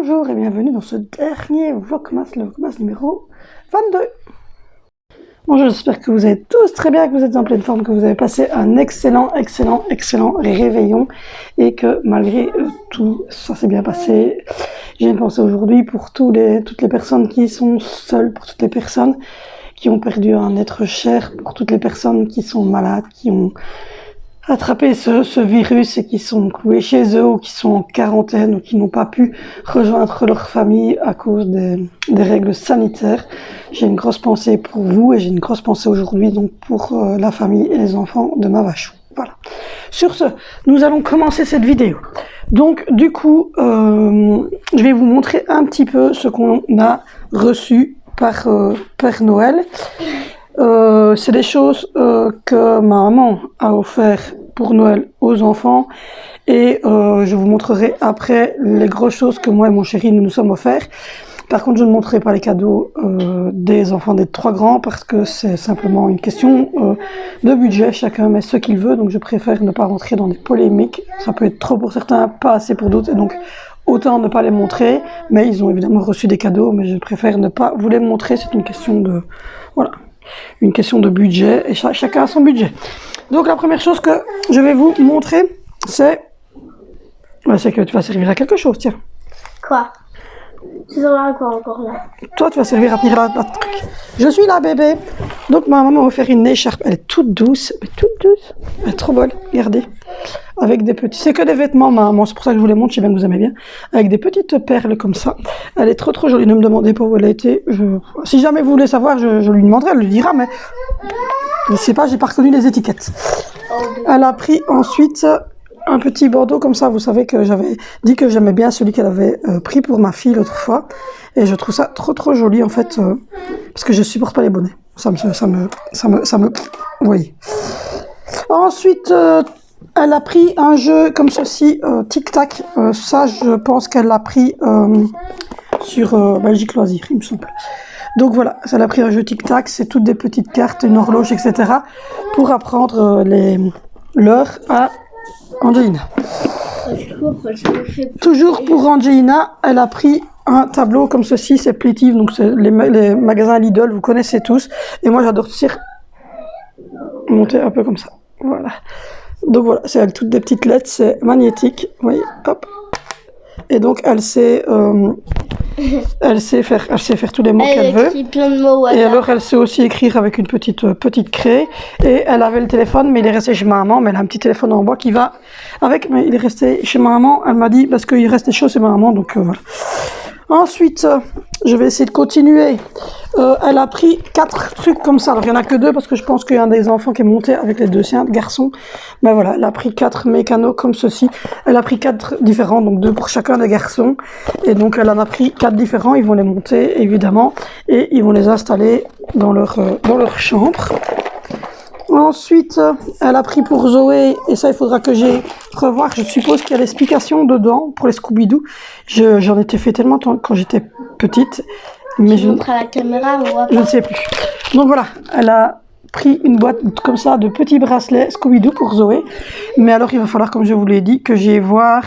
Bonjour et bienvenue dans ce dernier Vlogmas, le Vlogmas numéro 22. Bonjour, j'espère que vous êtes tous très bien, que vous êtes en pleine forme, que vous avez passé un excellent réveillon et que malgré tout, ça s'est bien passé. J'ai une pensée aujourd'hui pour toutes les personnes qui sont seules, pour toutes les personnes qui ont perdu un être cher, pour toutes les personnes qui sont malades, qui ont attrapé ce virus et qui sont cloués chez eux ou qui sont en quarantaine ou qui n'ont pas pu rejoindre leur famille à cause des règles sanitaires. J'ai une grosse pensée pour vous et j'ai une grosse pensée aujourd'hui donc pour la famille et les enfants de Mavachou. Voilà. Sur ce, nous allons commencer cette vidéo. Donc du coup, je vais vous montrer un petit peu ce qu'on a reçu par Père Noël. C'est des choses que ma maman a offert pour Noël aux enfants et je vous montrerai après les grosses choses que moi et mon chéri nous sommes offerts. Par contre, je ne montrerai pas les cadeaux des enfants des 3 grands parce que c'est simplement une question de budget. Chacun met ce qu'il veut, donc je préfère ne pas rentrer dans des polémiques. Ça peut être trop pour certains, pas assez pour d'autres, et donc autant ne pas les montrer. Mais ils ont évidemment reçu des cadeaux, mais je préfère ne pas vous les montrer. C'est une question de... voilà. Une question de budget, et chacun a son budget. Donc la première chose que je vais vous montrer, c'est que tu vas servir à quelque chose, tiens. Quoi? Tu sers à quoi encore là? Toi, tu vas servir à tenir la truc. Je suis là, bébé. Donc ma maman m'a offert une écharpe, elle est toute douce, mais toute douce. Elle est trop bonne, regardez. Avec des petits... C'est que des vêtements, maman, c'est pour ça que je vous les montre, je sais bien que vous aimez bien. Avec des petites perles comme ça. Elle est trop jolie, ne me demandez pas où elle a été. Si jamais vous voulez savoir, je lui demanderai, elle le dira, mais... je sais pas, j'ai pas reconnu les étiquettes. Elle a pris ensuite un petit bandeau comme ça, vous savez que j'avais dit que j'aimais bien celui qu'elle avait pris pour ma fille l'autre fois. Et je trouve ça trop joli en fait, parce que je supporte pas les bonnets. Ça me... vous voyez. Ensuite... elle a pris un jeu comme ceci, Tic Tac. Ça, je pense qu'elle l'a pris sur Belgique Loisirs, il me semble. Donc voilà, elle a pris un jeu Tic Tac. C'est toutes des petites cartes, une horloge, etc. pour apprendre l'heure à Angelina. Toujours pour Angelina, elle a pris un tableau comme ceci, c'est Playtive, donc c'est les magasins Lidl, vous connaissez tous. Et moi, j'adore monter un peu comme ça. Voilà. Donc voilà, c'est avec toutes des petites lettres, c'est magnétique, vous voyez, hop. Et donc elle sait faire tous les mots qu'elle veut. Plein de mots, et alors elle sait aussi écrire avec une petite craie. Et elle avait le téléphone, mais il est resté chez ma maman, mais elle a un petit téléphone en bois qui va avec, mais il est resté chez ma maman, elle m'a dit, parce qu'il reste des choses chez ma maman, donc voilà. Ensuite, je vais essayer de continuer. Elle a pris 4 trucs comme ça. Alors, il n'y en a que 2 parce que je pense qu'il y a un des enfants qui est monté avec les 2 siens, garçons. Mais voilà, elle a pris 4 mécanos comme ceci. Elle a pris 4 différents, donc 2 pour chacun des garçons. Et donc, elle en a pris 4 différents. Ils vont les monter, évidemment. Et ils vont les installer dans leur chambre. Ensuite, elle a pris pour Zoé, et ça il faudra que j'aille revoir, je suppose qu'il y a l'explication dedans pour les Scooby-Doo. J'en étais fait tellement quand j'étais petite, mais je montre à la caméra, on voit pas. Je ne sais plus. Donc voilà, elle a pris une boîte comme ça de petits bracelets Scooby-Doo pour Zoé. Mais alors il va falloir, comme je vous l'ai dit, que j'aille voir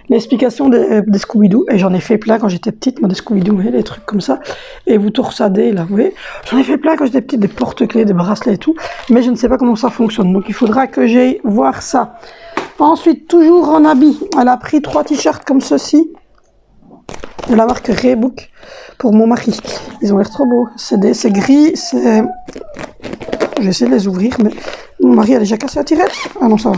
l'explication des Scooby-Doo. Et j'en ai fait plein quand j'étais petite, moi des Scooby-Doo, vous voyez, des trucs comme ça. Et vous torsadez là, vous voyez. J'en ai fait plein quand j'étais petite, des porte-clés, des bracelets et tout. Mais je ne sais pas comment ça fonctionne. Donc il faudra que j'aille voir ça. Ensuite, toujours en habit, elle a pris 3 t-shirts comme ceci. De la marque Reebok pour mon mari. Ils ont l'air trop beaux. C'est gris, c'est... Je vais essayer de les ouvrir, mais mon mari a déjà cassé la tirette. Ah non, ça va.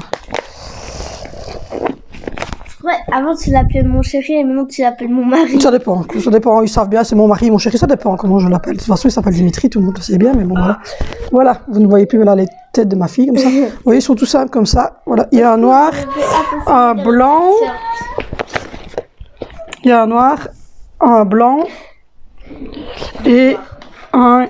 Ouais, avant tu l'appelais mon chéri et maintenant tu l'appelles mon mari. Ça dépend, ils savent bien, c'est mon mari, mon chéri, ça dépend comment je l'appelle. De toute façon, il s'appelle Dimitri, tout le monde le sait bien, mais bon, voilà. Voilà, vous ne voyez plus là les têtes de ma fille, comme ça. Vous voyez, ils sont tous simples comme ça. Voilà, il y a un noir, un blanc... Il y a un noir, un blanc et un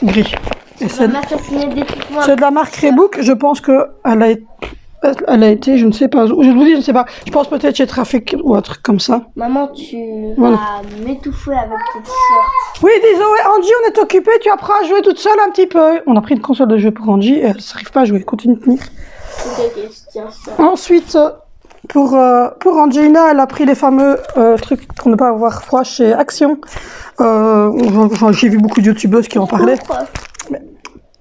gris. Et c'est de la marque Reebok. Je pense qu'elle a été, je ne sais pas, je vous dis, je ne sais pas. Je pense peut-être chez Trafic ou un truc comme ça. Maman, tu vas m'étouffer avec tes t-shirts. Oui, désolé, Angie, on est occupé. Tu apprends à jouer toute seule un petit peu. On a pris une console de jeu pour Angie et elle n'arrive pas à jouer. Continue de tenir. Okay, tiens, ça. Ensuite, pour Angelina, elle a pris les fameux trucs pour ne pas avoir froid chez Action. J'ai vu beaucoup de youtubeuses qui en parlaient.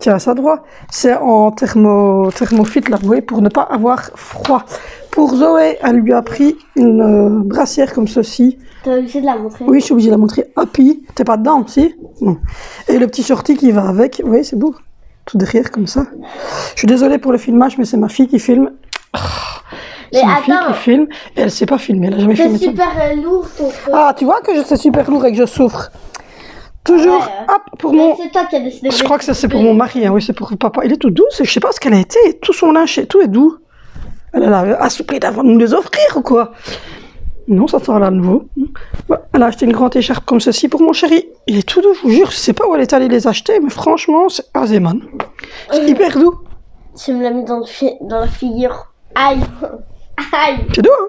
Tiens, ça droit. C'est en thermofit, là, vous voyez, pour ne pas avoir froid. Pour Zoé, elle lui a pris une brassière comme ceci. T'es obligé de la montrer? Oui, je suis obligée de la montrer. Happy. T'es pas dedans, si? Non. Et le petit shorty qui va avec. Vous voyez, c'est beau. Tout derrière, comme ça. Je suis désolée pour le filmage, mais c'est ma fille qui filme. Mais c'est ma fille attends. qui filme. Et elle sait pas filmer. Elle a jamais C'est filmé ça. super lourd ton truc. Ah, tu vois que c'est super lourd et que je souffre. Toujours, Ouais. hop, pour mon... C'est toi qui as décidé. Je crois que ça c'est pour mon mari, hein. Oui, c'est pour papa. Il est tout doux, je sais pas ce qu'elle a été. Tout son linge, tout est doux. Elle a à ce prix d'avant de nous les offrir ou quoi? Non, ça sort là de nouveau. Elle a acheté une grande écharpe comme ceci pour mon chéri. Il est tout doux, je vous jure. Je sais pas où elle est allée les acheter, mais franchement, c'est Azeman. C'est hyper doux. Tu me l'as mis dans la figure. Aïe. Aïe. C'est doux, hein?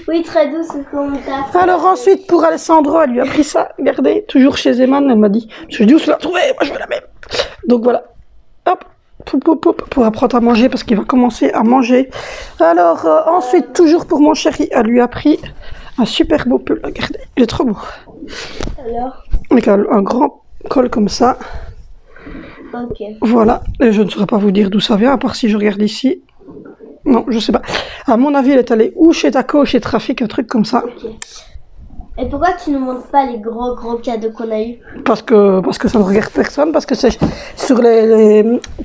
Oui, très doux ce qu'on t'a fait. Alors ensuite, pour Alessandro, elle lui a pris ça. Regardez, toujours chez Zeman, elle m'a dit. Je lui ai dit où tu l'as trouvé? Moi, je veux la même. Donc voilà. Hop. Pour apprendre à manger parce qu'il va commencer à manger. Alors ensuite, toujours pour mon chéri, elle lui a pris un super beau pull. Regardez, il est trop beau. Alors? Avec un grand col comme ça. Ok. Voilà. Et je ne saurais pas vous dire d'où ça vient, à part si je regarde ici. Non, je sais pas. À mon avis, elle est allée ou chez Taco, ou chez Trafic, un truc comme ça. Ok. Et pourquoi tu ne montres pas les gros cadeaux qu'on a eu? Parce que ça ne regarde personne, parce que c'est sur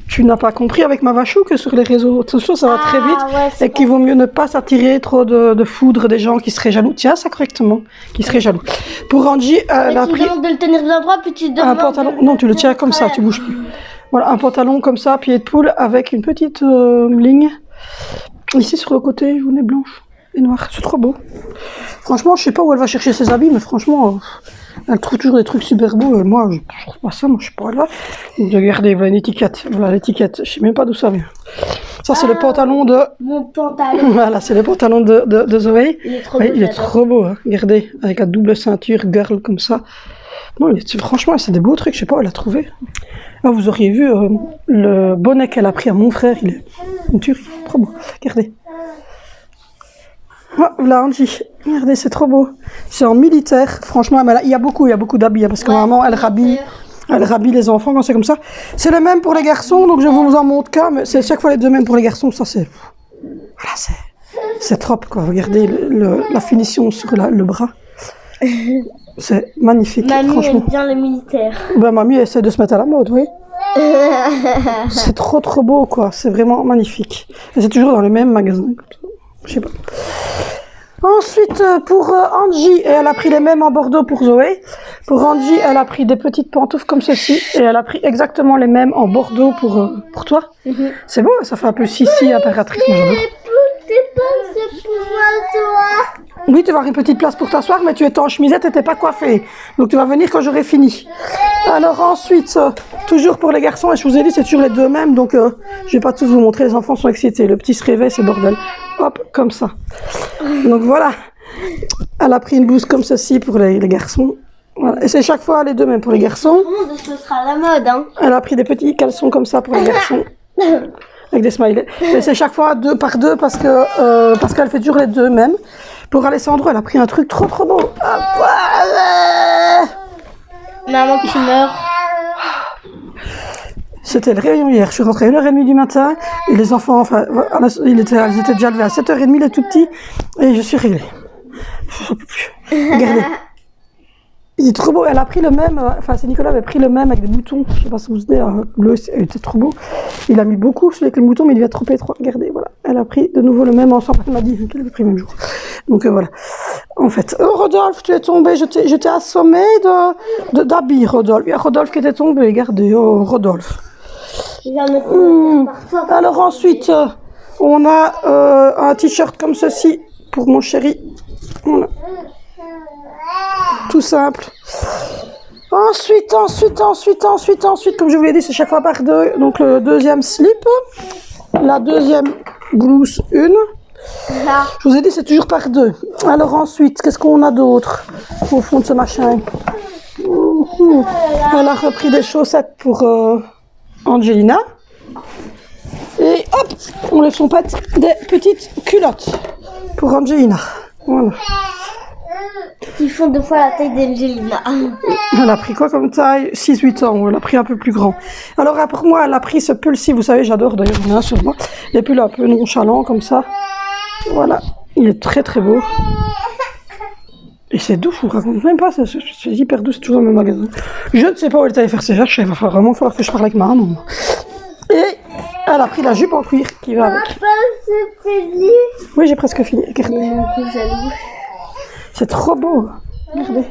tu n'as pas compris avec ma vachou que sur les réseaux sociaux ça va très vite ouais, et qu'il vaut mieux ne pas s'attirer trop de foudre des gens qui seraient jaloux. Tiens ça correctement, qui seraient jaloux. Pour Angie, elle a tu pris demandes de le tenir bien droit, puis tu demandes un pantalon. Non, tu le tiens comme ça, tu bouges plus. Voilà, un pantalon comme ça, pied de poule, avec une petite ligne ici sur le côté, jaune et blanche et noire. C'est trop beau. Franchement, je sais pas où elle va chercher ses habits, mais franchement, elle trouve toujours des trucs super beaux. Et moi, je trouve pas ça, moi, je sais pas où elle va. Donc, regardez, voilà une étiquette. Voilà l'étiquette. Je sais même pas d'où ça vient. Ça, c'est le pantalon de. Mon pantalon. Voilà, c'est le pantalon de Zoé. Il est trop Ouais, beau. il est trop beau, hein. Regardez, avec la double ceinture girl comme ça. Non, franchement, c'est des beaux trucs. Je sais pas où elle a trouvé. Ah, vous auriez vu le bonnet qu'elle a pris à mon frère. Il est une tuerie. Trop beau. Regardez. Voilà, Angie. Regardez, c'est trop beau. C'est en militaire. Franchement, il y a beaucoup d'habits. Hein, parce que maman, elle rhabille les enfants quand c'est comme ça. C'est le même pour les garçons, donc je vous en montre qu'un. Mais c'est chaque fois les deux mêmes pour les garçons. Ça, c'est. Voilà, c'est trop, quoi. Regardez la finition sur le bras. C'est magnifique. Mamie franchement. aime bien les militaires. Ben, mamie essaie de se mettre à la mode, oui. C'est trop beau, quoi. C'est vraiment magnifique. Et c'est toujours dans le même magasin. Je sais pas. Ensuite, pour Angie, elle a pris les mêmes en Bordeaux pour Zoé. Pour Angie, elle a pris des petites pantoufles comme ceci. Et elle a pris exactement les mêmes en Bordeaux pour toi. C'est beau, ça fait un peu Sissi impératrice. Moi, j'adore. Oui, tu vas avoir une petite place pour t'asseoir, mais tu étais en chemisette et t'es pas coiffée. Donc tu vas venir quand j'aurai fini. Alors ensuite, toujours pour les garçons, et je vous ai dit, c'est toujours les deux mêmes, donc je vais pas tous vous montrer, les enfants sont excités. Le petit se réveille, c'est bordel. Hop, comme ça. Donc voilà. Elle a pris une blouse comme ceci pour les garçons. Voilà. Et c'est chaque fois les deux mêmes pour les garçons. Comment ce sera à la mode, hein? Elle a pris des petits caleçons comme ça pour les garçons. Avec des smileys. Et c'est chaque fois 2 par 2 parce qu'elle fait toujours les deux mêmes. Pour Alessandro, elle a pris un truc trop beau. Maman qui meurt. C'était le réveillon hier. Je suis rentrée à 1h30 du matin. Et les enfants, enfin, ils étaient déjà levés à 7h30, les tout petits. Et je suis réglée. Regardez. Il est trop beau. Elle a pris le même. Enfin, c'est Nicolas avait pris le même avec des boutons. Je sais pas si vous savez, bleu. Il était trop beau. Il a mis beaucoup celui avec les boutons, mais il devait être trop étroit. Regardez, voilà. Elle a pris de nouveau le même ensemble. Elle m'a dit qu'elle avait pris le même jour. Donc voilà. En fait, Rodolphe, tu es tombé. Je t'ai assommé d'habits, Rodolphe. Il y a Rodolphe qui était tombé. Regardez, Rodolphe. Alors ensuite, on a un t-shirt comme ceci pour mon chéri. Voilà. Tout simple. Ensuite, comme je vous l'ai dit, c'est chaque fois par 2. Donc le deuxième slip, la deuxième blouse, une. Je vous ai dit, c'est toujours par 2. Alors ensuite, qu'est-ce qu'on a d'autre au fond de ce machin? Elle a repris des chaussettes pour Angelina. Et hop, on lève son pâte des petites culottes. pour Angelina. Voilà. Ils font 2 fois la taille d'Angelina. Elle a pris quoi comme taille? 6-8 ans, ou elle a pris un peu plus grand. Alors pour moi, elle a pris ce pull-ci, vous savez, j'adore d'ailleurs, j'en ai un sur moi. Les pulls un peu nonchalants comme ça. Voilà, il est très très beau. Et c'est doux, je vous raconte même pas, c'est hyper doux, c'est toujours dans le même magasin. Je ne sais pas où elle est allée faire ses recherches, il va vraiment falloir que je parle avec ma maman. Et elle a pris la jupe en cuir qui va avec. Papa, c'est fini. Oui, j'ai presque fini, regardez. Il est un peu jaloux. C'est trop beau, regardez.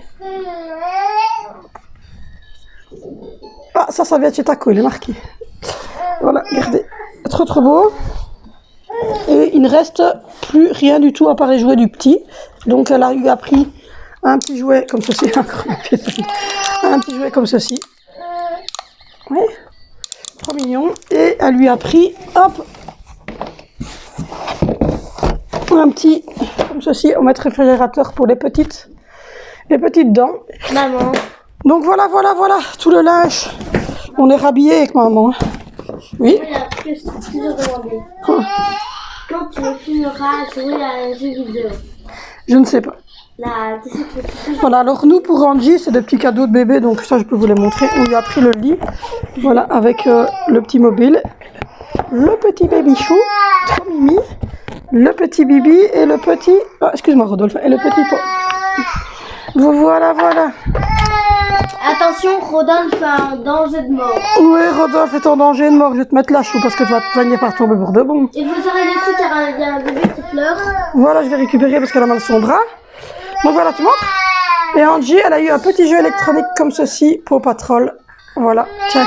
Ah, ça vient de chez Taco, il est marqué. Voilà, regardez. Trop trop beau. Et il ne reste plus rien du tout à part les jouets du petit. Donc elle a eu appris un petit jouet comme ceci. Un petit jouet comme ceci. Oui. Trop mignon. Et elle lui a pris, hop, un petit, comme ceci, au mètre réfrigérateur pour les petites dents. Maman. Donc voilà, tout le linge. On est rhabillé avec maman. Oui. Quand tu finiras à jouer à un jeu vidéo. Je ne sais pas. Voilà, alors nous pour Angie, c'est des petits cadeaux de bébé, donc ça je peux vous les montrer. On lui a pris le lit, voilà, avec le petit mobile, le petit baby chou, trop mimi, le petit bibi et le petit... Oh, excuse-moi Rodolphe, et le petit pot. Voilà. Attention, Rodolphe est en danger de mort. Oui, Rodolphe est en danger de mort, je vais te mettre la chou parce que tu vas te venir par tomber pour de bon. Et vous aurez laissé car il y a un bébé qui pleure. Voilà, je vais récupérer parce qu'elle a mal son bras. Donc voilà, tu montres. Et Angie, elle a eu un petit jeu électronique comme ceci, Paw Patrol. Voilà, tiens.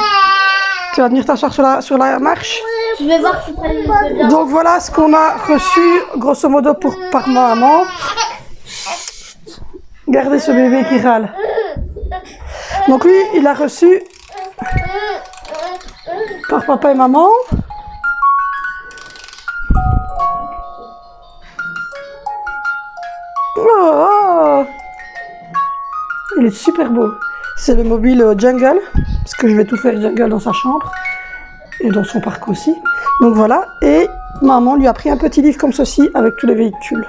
Tu vas venir t'asseoir sur la marche. Je vais voir si ça lui fait bien. Donc voilà ce qu'on a reçu, grosso modo, par maman. Regardez ce bébé qui râle. Donc lui, il a reçu par papa et maman. Oh, il est super beau. C'est le mobile Jungle, parce que je vais tout faire Jungle dans sa chambre et dans son parc aussi. Donc voilà, et maman lui a pris un petit livre comme ceci avec tous les véhicules.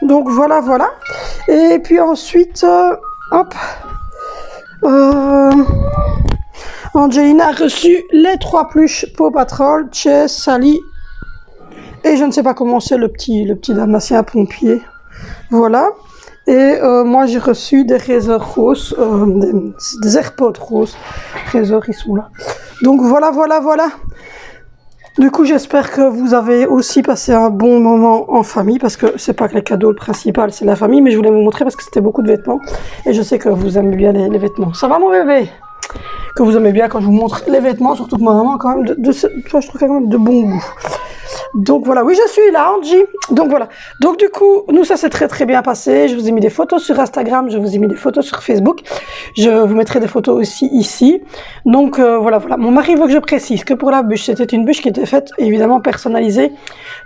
Donc voilà. Et puis ensuite, hop, Angelina a reçu les 3 pluches Paw Patrol, Chase, Sally, et je ne sais pas comment c'est le petit dalmatien pompier. Voilà. Et moi j'ai reçu des Razer roses, des AirPods roses. Razer, ils sont là. Donc voilà. Du coup j'espère que vous avez aussi passé un bon moment en famille, parce que c'est pas que les cadeaux le principal, c'est la famille, mais je voulais vous montrer parce que c'était beaucoup de vêtements. Et je sais que vous aimez bien les vêtements. Ça va mon bébé? Que vous aimez bien quand je vous montre les vêtements, surtout que ma maman quand même je trouve quand même de bon goût. Donc voilà, oui je suis là Angie. Donc voilà, donc du coup nous ça s'est très bien passé. Je vous ai mis des photos sur Instagram, je vous ai mis des photos sur Facebook, je vous mettrai des photos aussi ici. Donc voilà, mon mari veut que je précise que pour la bûche, c'était une bûche qui était faite évidemment personnalisée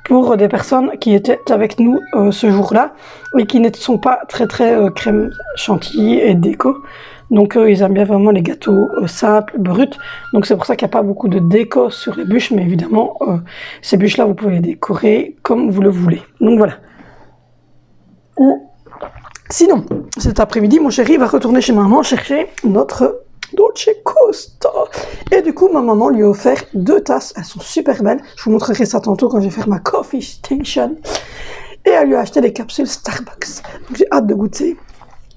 pour des personnes qui étaient avec nous ce jour-là et qui ne sont pas très crème chantilly et déco. Donc ils aiment bien vraiment les gâteaux simples, bruts. Donc c'est pour ça qu'il n'y a pas beaucoup de déco sur les bûches. Mais évidemment, ces bûches-là, vous pouvez les décorer comme vous le voulez. Donc voilà. Sinon, cet après-midi, mon chéri va retourner chez maman chercher notre Dolce Costa. Et du coup, ma maman lui a offert 2 tasses. Elles sont super belles. Je vous montrerai ça tantôt quand je vais faire ma coffee station. Et elle lui a acheté des capsules Starbucks. Donc j'ai hâte de goûter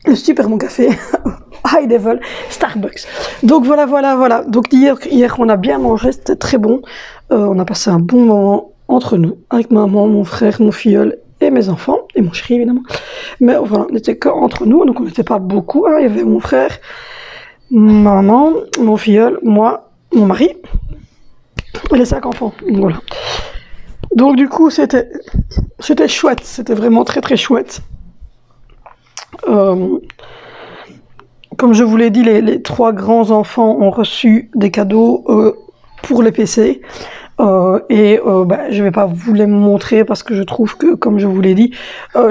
le super bon café High Level Starbucks. Donc voilà. Donc hier on a bien mangé, c'était très bon. On a passé un bon moment entre nous, avec maman, mon frère, mon filleul et mes enfants, et mon chéri évidemment. Mais voilà, on n'était qu'entre nous, donc on n'était pas beaucoup. Hein. Il y avait mon frère, maman, mon filleul, moi, mon mari, et les 5 enfants. Donc voilà. Donc du coup c'était chouette, c'était vraiment très chouette. Comme je vous l'ai dit, les 3 grands enfants ont reçu des cadeaux pour les PC. Je vais pas vous les montrer parce que je trouve que, comme je vous l'ai dit,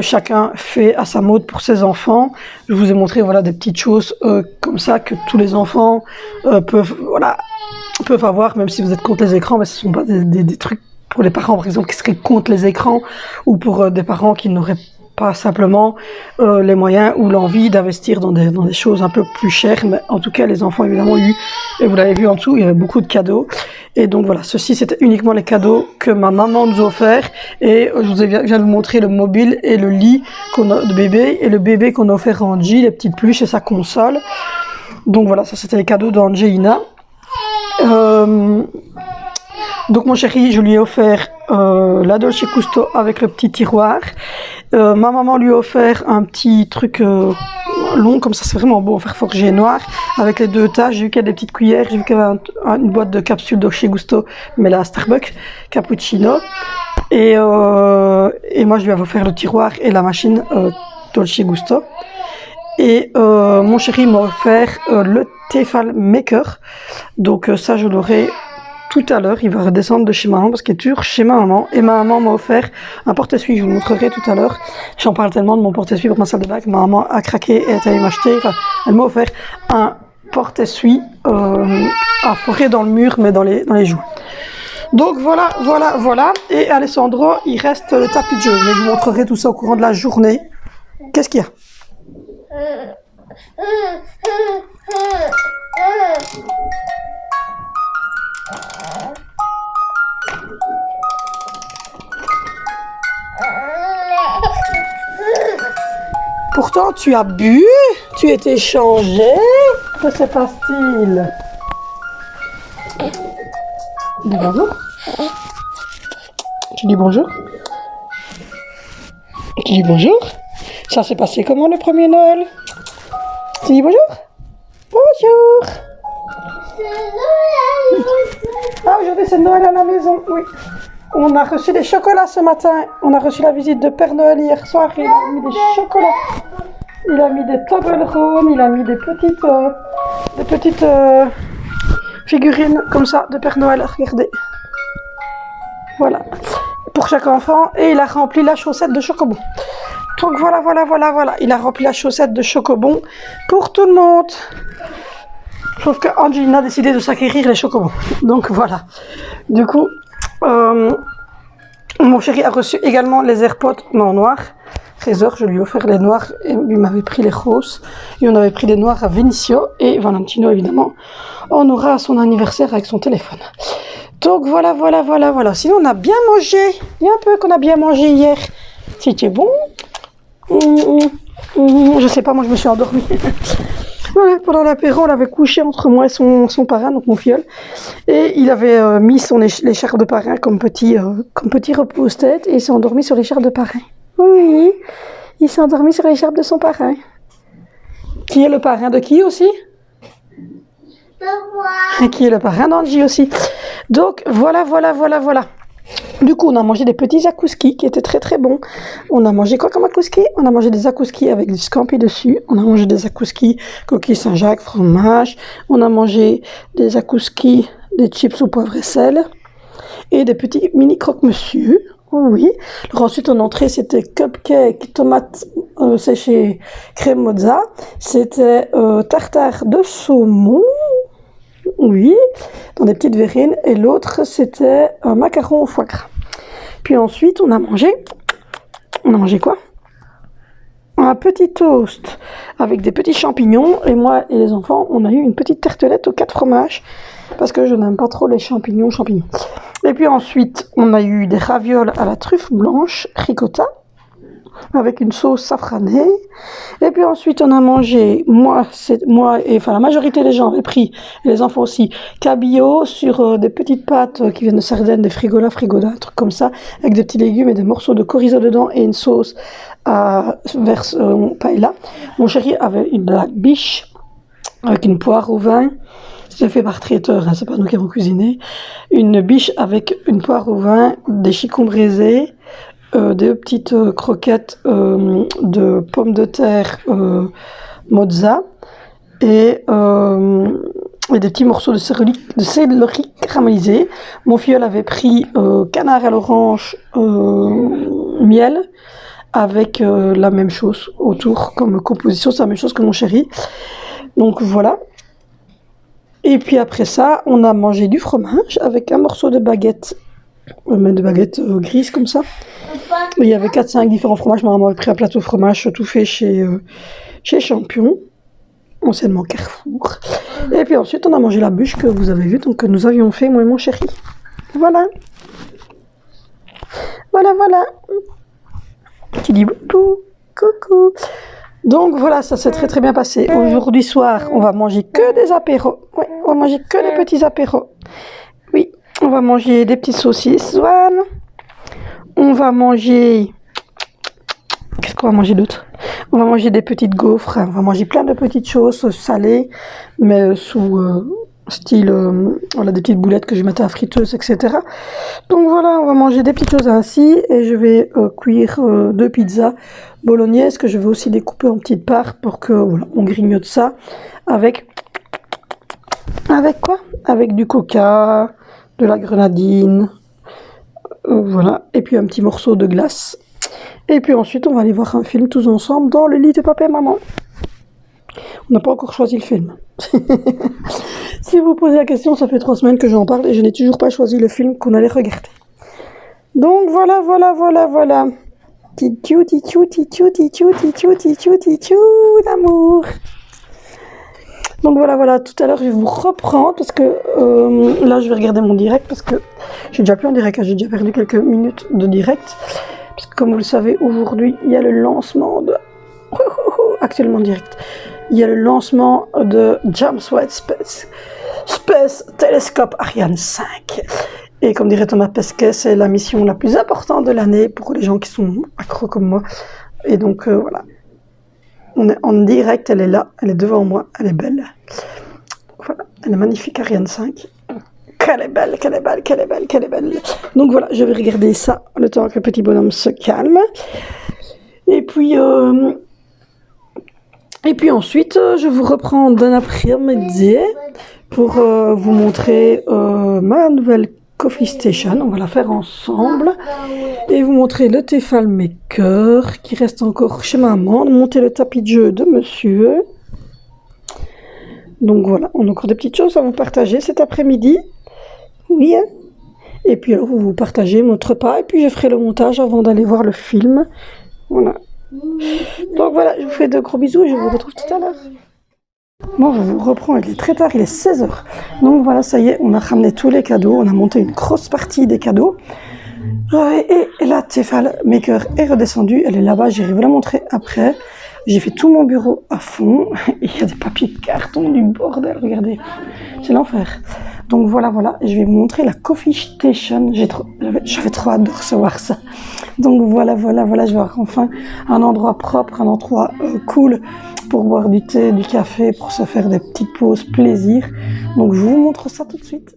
chacun fait à sa mode pour ses enfants. Je vous ai montré des petites choses comme ça que tous les enfants peuvent avoir, même si vous êtes contre les écrans, mais ce sont pas des trucs pour les parents par exemple qui seraient contre les écrans ou pour des parents qui n'auraient pas simplement les moyens ou l'envie d'investir dans des choses un peu plus chères, mais en tout cas les enfants évidemment eu, et vous l'avez vu en dessous, il y avait beaucoup de cadeaux, et donc voilà, ceci c'était uniquement les cadeaux que ma maman nous a offerts, et je viens de vous montrer le mobile et le lit de bébé, et le bébé qu'on a offert à Angie, les petites pluches et sa console. Donc voilà, ça c'était les cadeaux d'Angelina. Donc mon chéri, je lui ai offert la Dolce Gusto avec le petit tiroir. Ma maman lui a offert un petit truc long, comme ça c'est vraiment beau, en fer forgé noir, avec les 2 taches. J'ai vu qu'il y a des petites cuillères, j'ai vu qu'il y avait une boîte de capsules Dolce Gusto, mais là Starbucks, cappuccino. Et moi je lui avais offert le tiroir et la machine Dolce Gusto. Et mon chéri m'a offert le Tefal Maker, donc ça je l'aurai tout à l'heure. Il va redescendre de chez maman parce qu'il est toujours chez ma maman, et ma maman m'a offert un porte-essuie, je vous le montrerai tout à l'heure. J'en parle tellement de mon porte-essuie pour ma salle de bain que ma maman a craqué et est allée m'acheter, enfin elle m'a offert un porte-essuie à fourrer dans le mur mais dans les joues. Donc voilà, et Alessandro il reste le tapis de jeu, mais je vous montrerai tout ça au courant de la journée. Qu'est-ce qu'il y a? Pourtant tu as bu, tu étais changé. Que se passe-t-il? Dis bonjour. Tu dis bonjour? Tu dis bonjour? Ça s'est passé comment le premier Noël? Tu dis bonjour? Bonjour! Ah, aujourd'hui c'est Noël à la maison, oui. On a reçu des chocolats ce matin. On a reçu la visite de Père Noël hier soir. Il a mis des chocolats. Il a mis des Toblerone. Il a mis des petites figurines comme ça de Père Noël. Regardez. Voilà. Pour chaque enfant. Et il a rempli la chaussette de Chocobon. Donc voilà. Il a rempli la chaussette de Chocobon pour tout le monde. Sauf que Angelina a décidé de s'acquérir les Chocobons. Donc voilà. Du coup, mon chéri a reçu également les AirPods en noir. Trésor, je lui ai offert les noirs et lui m'avait pris les roses. Et on avait pris les noirs à Vinicio et Valentino évidemment. On aura son anniversaire avec son téléphone. Donc voilà. Sinon on a bien mangé. Il y a un peu qu'on a bien mangé hier. C'était bon. Je sais pas, moi je me suis endormie. Voilà, pendant l'apéro, on l'avait couché entre moi et son parrain, donc mon filleul. Et il avait mis l'écharpe de parrain comme petit repose-tête et il s'est endormi sur l'écharpe de parrain. Oui, il s'est endormi sur l'écharpe de son parrain. Qui est le parrain de qui aussi? De moi. Qui est le parrain d'Angie aussi. Donc voilà. Du coup, on a mangé des petits zakouskis qui étaient très très bons. On a mangé quoi comme zakouski? On a mangé des zakouskis avec du scampi dessus. On a mangé des zakouskis coquilles Saint-Jacques, fromage. On a mangé des zakouskis, des chips au poivre et sel. Et des petits mini croque-monsieur. Oui. Alors ensuite, en entrée, c'était cupcake, tomates séchées, crème mozza. C'était tartare de saumon. Oui, dans des petites verrines. Et l'autre, c'était un macaron au foie gras. Puis ensuite, on a mangé quoi? Un petit toast avec des petits champignons. Et moi et les enfants, on a eu une petite tartelette aux 4 fromages. Parce que je n'aime pas trop les champignons. Et puis ensuite, on a eu des ravioles à la truffe blanche, ricotta, avec une sauce safranée. Et puis ensuite, on a mangé, la majorité des gens avaient pris, et les enfants aussi, cabillaud sur des petites pâtes qui viennent de Sardaigne, des frigola, un truc comme ça, avec des petits légumes et des morceaux de chorizo dedans et une sauce paella. Mon chéri avait de la biche avec une poire au vin. C'est fait par traiteur, c'est pas nous qui avons cuisiné. Une biche avec une poire au vin, des chicons braisés, des petites croquettes de pommes de terre mozza et des petits morceaux de céleri caramélisé. Mon filleul avait pris canard à l'orange, miel, avec la même chose autour comme composition, c'est la même chose que mon chéri. Donc voilà. Et puis après ça, on a mangé du fromage avec un morceau de baguette mais des baguettes grises comme ça. Il y avait 4-5 différents fromages. Ma maman avait pris un plateau de fromage tout fait chez Champion, anciennement Carrefour. Et puis ensuite, on a mangé la bûche que vous avez vue, donc que nous avions fait, moi et mon chéri. Voilà. Voilà. Qui dit coucou, coucou. Donc voilà, ça s'est très bien passé. Aujourd'hui soir, on va manger que des apéros. Oui, on va manger que des petits apéros. Oui, on va manger des petites saucisses, Swan. On va manger... Qu'est-ce qu'on va manger d'autre? On va manger des petites gaufres. On va manger plein de petites choses salées, mais sous style... voilà, des petites boulettes que je mettais à friteuse, etc. Donc voilà, on va manger des petites choses ainsi. Et je vais cuire 2 pizzas bolognaises que je vais aussi découper en petites parts pour que voilà, on grignote ça avec quoi? Avec du coca, de la grenadine, voilà, et puis un petit morceau de glace. Et puis ensuite on va aller voir un film tous ensemble dans le lit de papa et maman. On n'a pas encore choisi le film. Si vous posez la question, ça fait 3 semaines que j'en parle et je n'ai toujours pas choisi le film qu'on allait regarder. Donc voilà. Titou, d'amour. Donc voilà, tout à l'heure je vais vous reprendre parce que là je vais regarder mon direct parce que j'ai déjà plus en direct, j'ai déjà perdu quelques minutes de direct. Parce que comme vous le savez, aujourd'hui il y a le lancement de... actuellement en direct. Il y a le lancement de James Webb Space Telescope Ariane 5. Et comme dirait Thomas Pesquet, c'est la mission la plus importante de l'année pour les gens qui sont accros comme moi. Et donc voilà. On est en direct, elle est là, elle est devant moi, elle est belle. Voilà, elle est magnifique, Ariane 5. Qu'elle est belle. Donc voilà, je vais regarder ça le temps que le petit bonhomme se calme. Et puis ensuite, je vous reprends d'un après-midi pour vous montrer ma nouvelle Coffee Station. On va la faire ensemble. Et vous montrer le Tefal Maker qui reste encore chez maman. Monter le tapis de jeu de monsieur. Donc voilà, on a encore des petites choses à vous partager cet après-midi. Oui, hein. Et puis alors, vous partagez notre repas. Et puis je ferai le montage avant d'aller voir le film. Voilà. Donc voilà, je vous fais de gros bisous et je vous retrouve tout à l'heure. Bon, je vous reprends, il est très tard, il est 16h. Donc voilà, ça y est, on a ramené tous les cadeaux, on a monté une grosse partie des cadeaux. Et la Tefal Maker est redescendue, elle est là-bas, j'irai vous la montrer après. J'ai fait tout mon bureau à fond, il y a des papiers de carton, du bordel, regardez, c'est l'enfer. Donc voilà, je vais vous montrer la Coffee Station, j'avais trop hâte de recevoir ça. Donc voilà, je vais avoir enfin un endroit propre, un endroit cool pour boire du thé, du café, pour se faire des petites pauses plaisir. Donc je vous montre ça tout de suite.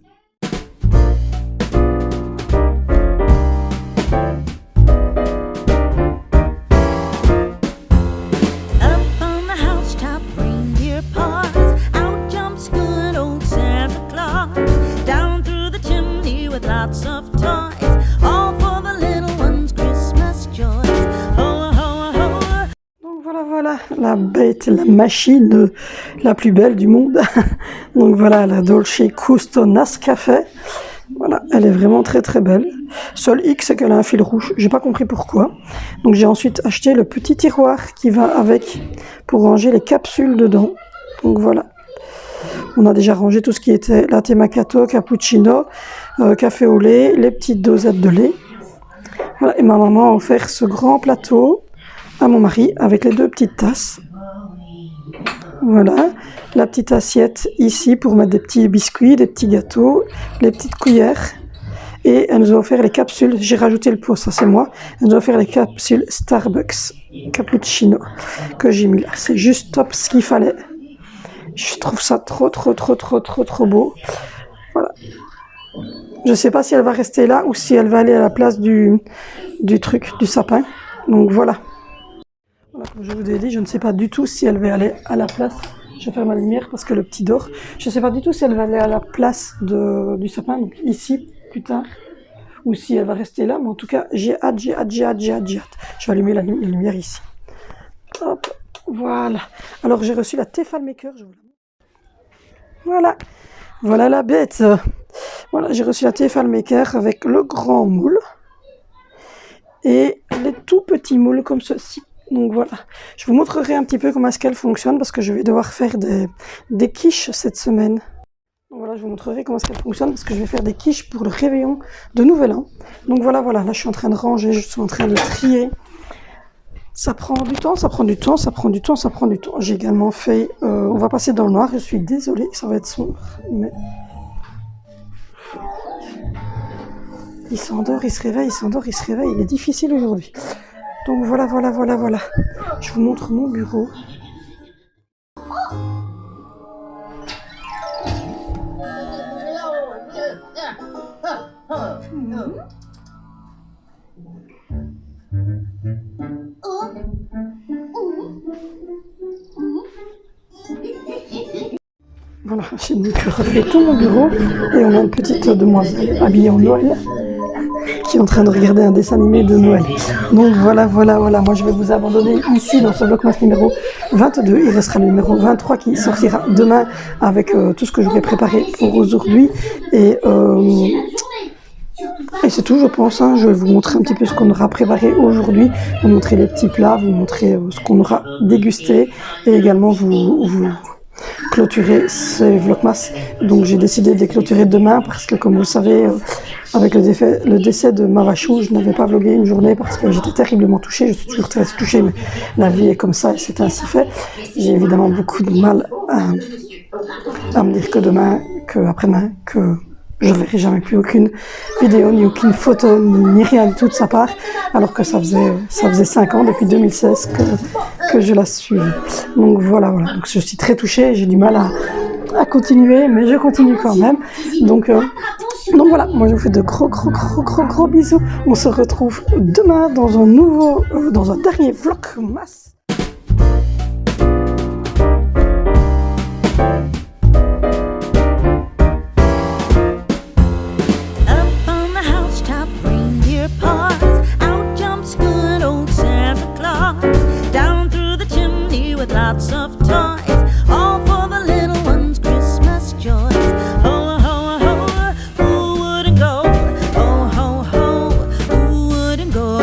La bête, la machine la plus belle du monde. Donc voilà, la Dolce Gusto Nescafé. Voilà, elle est vraiment très belle. Seul X, c'est qu'elle a un fil rouge. J'ai pas compris pourquoi. Donc j'ai ensuite acheté le petit tiroir qui va avec pour ranger les capsules dedans. Donc voilà. On a déjà rangé tout ce qui était latte macchiato, cappuccino, café au lait, les petites dosettes de lait. Voilà, et ma maman a offert ce grand plateau à mon mari avec les 2 petites tasses. Voilà, la petite assiette ici pour mettre des petits biscuits, des petits gâteaux, les petites cuillères. Et elle nous a offert les capsules, j'ai rajouté le pot, ça c'est moi. Elle nous a offert les capsules Starbucks cappuccino que j'ai mis là. C'est juste top ce qu'il fallait. Je trouve ça trop beau. Voilà. Je sais pas si elle va rester là ou si elle va aller à la place du sapin. Donc voilà. Comme je vous ai dit, je ne sais pas du tout si elle va aller à la place. Je ferme ma lumière parce que le petit dort. Je ne sais pas du tout si elle va aller à la place du sapin, donc ici, plus tard, ou si elle va rester là. Mais en tout cas, j'ai hâte. Je vais allumer la lumière ici. Hop, voilà. Alors, j'ai reçu la Tefal Maker. Voilà la bête. Voilà, j'ai reçu la TFL Maker avec le grand moule et les tout petits moules comme ceci. Donc voilà, je vous montrerai un petit peu comment est-ce qu'elle fonctionne parce que je vais devoir faire des quiches cette semaine. Donc voilà, je vous montrerai comment est-ce qu'elle fonctionne parce que je vais faire des quiches pour le réveillon de Nouvel An. Donc voilà, là je suis en train de ranger, je suis en train de trier. Ça prend du temps, ça prend du temps, ça prend du temps, ça prend du temps. J'ai également fait, on va passer dans le noir, je suis désolée, ça va être sombre, mais... Il s'endort, il se réveille, il s'endort, il se réveille, il est difficile aujourd'hui. Donc voilà. Je vous montre mon bureau. Voilà, j'ai refait tout mon bureau et on a une petite demoiselle habillée en Noël qui est en train de regarder un dessin animé de Noël. Donc voilà, moi je vais vous abandonner ici dans ce Vlogmas numéro 22. Il restera le numéro 23 qui sortira demain avec tout ce que j'aurais préparé pour aujourd'hui. Et c'est tout, je pense. Hein. Je vais vous montrer un petit peu ce qu'on aura préparé aujourd'hui, vous montrer les petits plats, vous montrer ce qu'on aura dégusté et également vous clôturer ces Vlogmas. Donc j'ai décidé de les clôturer demain parce que comme vous le savez, avec le décès de Mavachou, je n'avais pas vlogué une journée parce que j'étais terriblement touchée. Je suis toujours très touchée, mais la vie est comme ça et c'est ainsi fait. J'ai évidemment beaucoup de mal à me dire que demain, que après-demain, que je verrai jamais plus aucune vidéo, ni aucune photo, ni rien du tout de sa part, alors que ça faisait 5 ans, depuis 2016, que je la suis. Donc voilà. Donc je suis très touchée, j'ai du mal à continuer, mais je continue quand même. Donc voilà, moi je vous fais de gros bisous. On se retrouve demain dans un dernier Vlogmas. Lots of toys, all for the little ones' Christmas joys. Ho, ho, ho, who wouldn't go? Ho, ho, ho, who wouldn't go?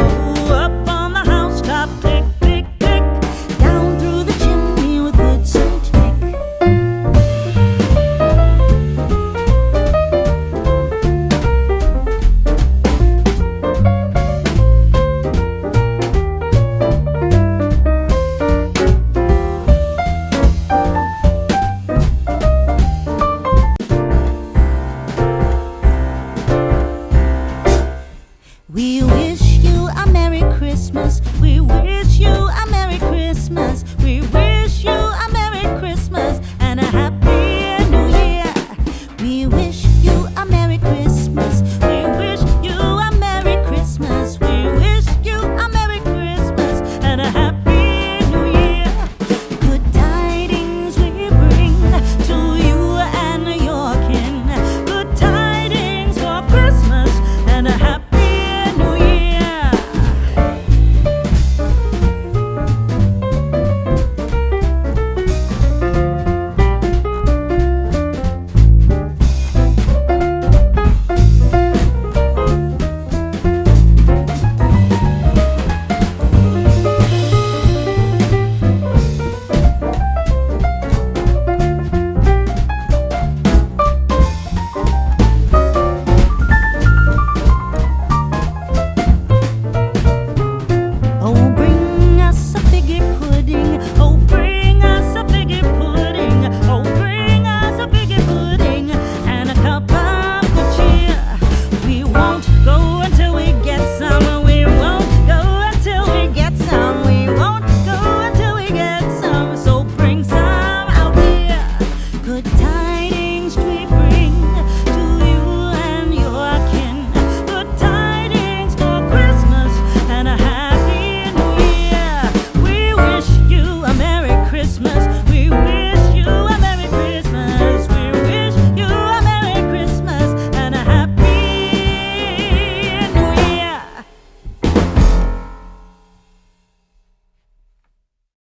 Up on the housetop, click, click, click, down through the chimney with bits and tick. We wish you a Merry Christmas.